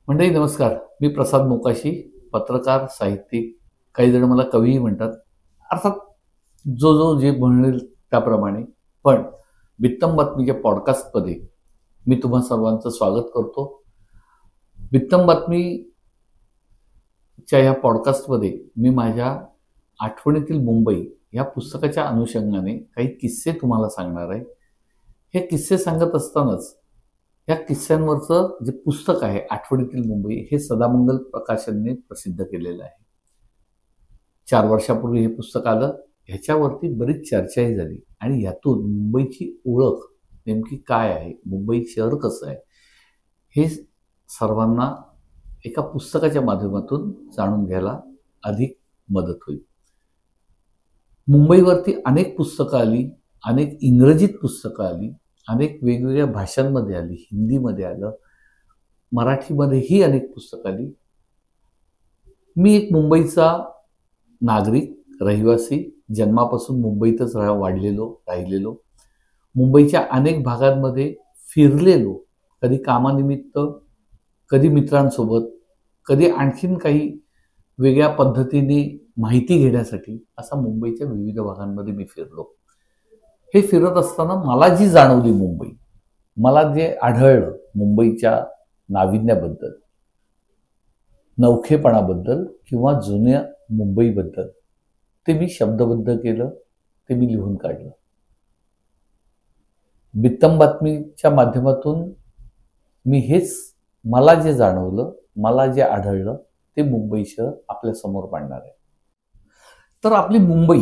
मंडळी नमस्कार. मी प्रसाद मोकाशी, पत्रकार, साहित्यिक, काही जण मला कवीही म्हणतात. अर्थात जो जो जे म्हणेल त्याप्रमाणे. पण बित्तम बातमीच्या पॉडकास्टमध्ये मी तुम्हा सर्वांचं स्वागत करतो. बित्तम बातमीच्या या पॉडकास्टमध्ये मी माझ्या आठवणीतील मुंबई या पुस्तकाच्या अनुषंगाने काही किस्से तुम्हाला सांगणार आहे. हे किस्से सांगत असतानाच या किस्स्यांवरचं जे पुस्तक आहे आठवणीतील मुंबई हे सदामंगल प्रकाशनने प्रसिद्ध केलेलं आहे. 4 वर्षापूर्वी हे पुस्तक आलं. ह्याच्यावरती बरीच चर्चाही झाली आणि यातून मुंबईची ओळख नेमकी काय आहे, मुंबई शहर कसं आहे, हे सर्वांना एका पुस्तकाच्या माध्यमातून जाणून घ्यायला अधिक मदत होईल. मुंबईवरती अनेक पुस्तकं आली, अनेक इंग्रजीत पुस्तकं आली, अनेक वेगवेगळ्या भाषांमध्ये आली, हिंदीमध्ये आलं, मराठीमध्येही अनेक पुस्तकं आली. मी एक मुंबईचा नागरिक, रहिवासी, जन्मापासून मुंबईतच राहिलेलो, मुंबईच्या अनेक भागांमध्ये फिरलेलो, कधी कामानिमित्त, कधी मित्रांसोबत, कधी आणखीन काही वेगळ्या पद्धतीने माहिती घेण्यासाठी असा मुंबईच्या विविध भागांमध्ये मी फिरलो. हे फिरत असताना मला जी जाणवली मुंबई, मला जे आढळलं मुंबईच्या नाविन्याबद्दल, नवखेपणाबद्दल किंवा जुन्या मुंबईबद्दल, ते मी शब्दबद्ध केलं, ते मी लिहून काढलं. बित्तम बातमीच्या माध्यमातून मी हेच मला जे जाणवलं, मला जे आढळलं ते मुंबई शहर आपल्यासमोर मांडणार आहे. तर आपली मुंबई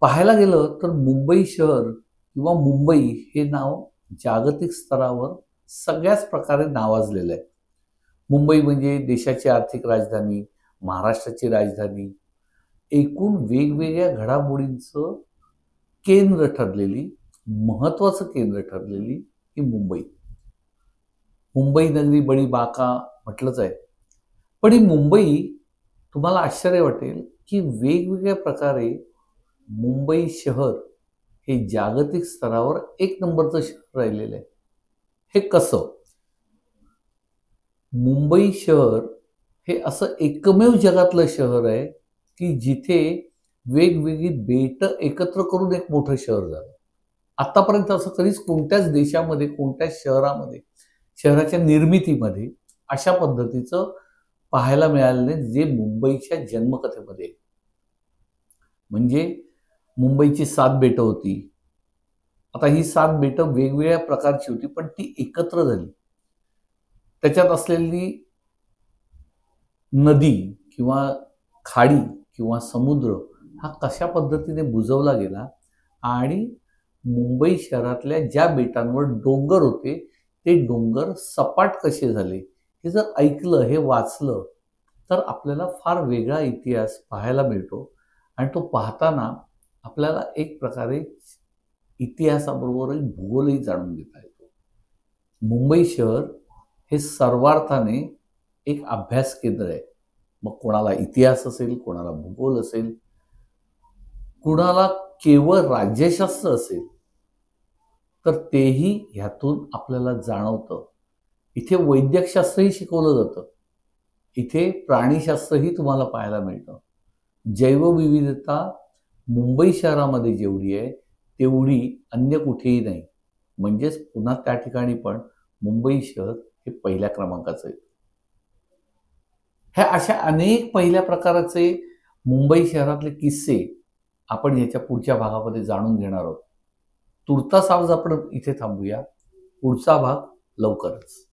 पाहायला गेलं तर मुंबई शहर किंवा मुंबई हे नाव जागतिक स्तरावर सगळ्याच प्रकारे नावाजलेलं आहे. मुंबई म्हणजे देशाची आर्थिक राजधानी, महाराष्ट्राची राजधानी, एकूण वेगवेगळ्या घडामोडींचं केंद्र ठरलेली, महत्वाचं केंद्र ठरलेली ही मुंबई. मुंबई नगरी बडी बाका म्हटलंच आहे. पण ही मुंबई, तुम्हाला आश्चर्य वाटेल की वेगवेगळ्या प्रकारे मुंबई शहर हे जागतिक स्तरावर 1 नंबरचं शहर राहिलेलं आहे. हे कसं? मुंबई शहर हे असं एकमेव जगातलं शहर आहे की जिथे वेगवेगळी बेटं एकत्र करून एक मोठं शहर झालं. आतापर्यंत असं कधीच कोणत्याच देशामध्ये, कोणत्याच शहरामध्ये, शहराच्या निर्मितीमध्ये अशा पद्धतीचं पाहायला मिळालं नाही जे मुंबईच्या जन्मकथेमध्ये. म्हणजे मुंबईची 7 बेटं होती. आता ही 7 बेटं वेगवेगळ्या प्रकारची होती, पण ती एकत्र झाली. त्याच्यात असलेली नदी किंवा खाडी किंवा समुद्र हा कशा पद्धतीने बुजवला गेला आणि मुंबई शहरातल्या ज्या बेटांवर डोंगर होते ते डोंगर सपाट कसे झाले, हे जर ऐकलं, हे वाचलं तर आपल्याला फार वेगळा इतिहास पाहायला मिळतो. आणि तो पाहताना आपल्याला एक प्रकारे इतिहासाबरोबर भूगोलही जाणून घेता येतो. मुंबई शहर हे सर्वार्थाने एक अभ्यास केंद्र आहे. मग कोणाला इतिहास असेल, कोणाला भूगोल असेल, कुणाला केवळ राज्यशास्त्र असेल, तर तेही ह्यातून आपल्याला जाणवतं. इथे वैद्यकशास्त्रही शिकवलं जातं. इथे प्राणीशास्त्रही तुम्हाला पाहायला मिळतं. जैवविविधता मुंबई शहरामध्ये जेवढी आहे तेवढी अन्य कुठेही नाही. म्हणजेच पुन्हा त्या ठिकाणी पण मुंबई शहर हे पहिल्या क्रमांकाचं आहे. ह्या अशा अनेक पहिल्या प्रकाराचे मुंबई शहरातले किस्से आपण ह्याच्या पुढच्या भागामध्ये जाणून घेणार आहोत. तुर्तास आज आपण इथे थांबूया. पुढचा भाग लवकरच.